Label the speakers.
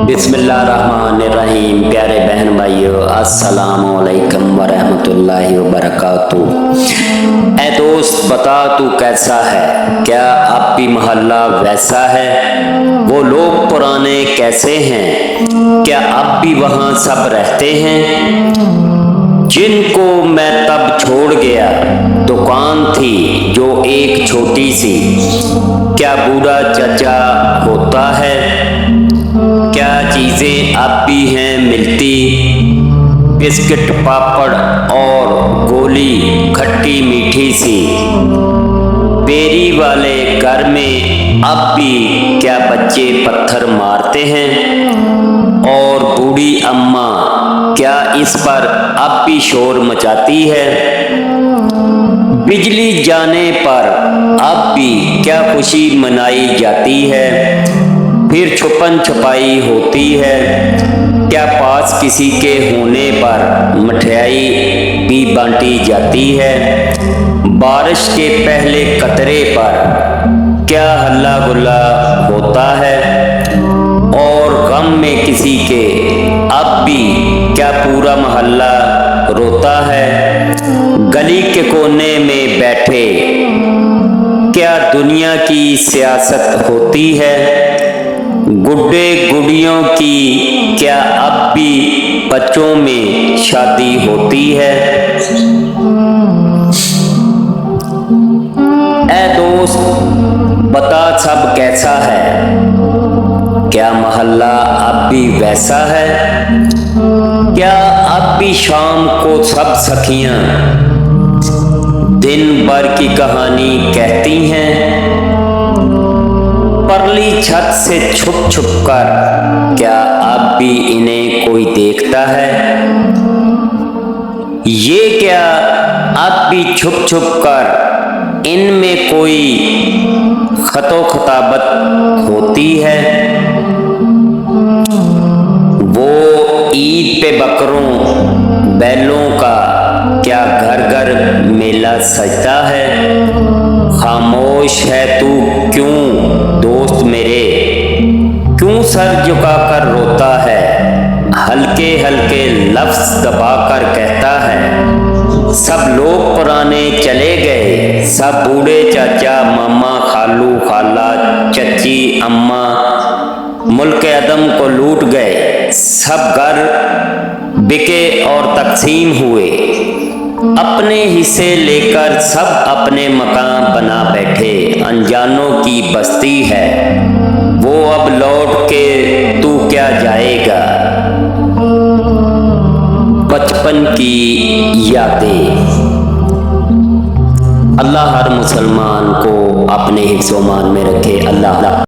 Speaker 1: बिस्मिल्लाहिर्रहमानिर्रहीम। प्यारे बहन भाइयों, अस्सलामु अलैकुम वरहमतुल्लाहि वबरकातुह। ऐ दोस्त बता तू कैसा है, क्या अब भी मोहल्ला वैसा है? वो लोग पुराने कैसे हैं, क्या अब भी वहाँ सब रहते हैं? जिनको मैं तब छोड़ गया, दुकान थी जो एक छोटी सी, क्या बूढ़ा चचा होता है? क्या चीज़ें अब भी हैं मिलती? बिस्किट पापड़ और गोली खट्टी मीठी सी। बेरी वाले घर में अब भी क्या बच्चे पत्थर मारते हैं? और बूढ़ी अम्मा क्या इस पर अब भी शोर मचाती है? बिजली जाने पर अब भी क्या खुशी मनाई जाती है? फिर छुपन छुपाई होती है, क्या पास किसी के होने पर मिठाई भी बांटी जाती है? बारिश के पहले कतरे पर क्या हल्ला गुल्ला होता है? और गम में किसी के अब भी क्या पूरा मोहल्ला रोता है? गली के कोने में बैठे क्या दुनिया की सियासत होती है? गुड्डे गुड़ियों की क्या अब भी बच्चों में शादी होती है? ऐ दोस्त बता सब कैसा है, क्या मोहल्ला अब भी वैसा है? क्या अब भी शाम को सब सखियां दिन भर की कहानी कहती हैं? परली छत से छुप छुप कर क्या अब भी इन्हें कोई देखता है? ये क्या अब भी छुप छुप कर इनमें कोई खतो खताबत होती है? वो ईद पे बकरों बैलों का क्या घर घर मेला सजता है? खामोश है तू क्यों दोस्त मेरे, क्यों सर झुका कर रोता है? हल्के हल्के लफ्ज दबा कर कहता है, सब लोग पुराने चले गए, सब बूढ़े चाचा मामा खालू खाला चची अम्मा मुल्क अदम को लूट गए। सब घर बिके और तकसीम हुए, अपने हिस्से लेकर सब अपने मकान बना बैठे। अनजानों की बस्ती है वो, अब लौट के तू क्या जाएगा? बचपन की यादें। अल्लाह हर मुसलमान को अपने हिफ्ज़-ओ-मान में रखे। अल्लाह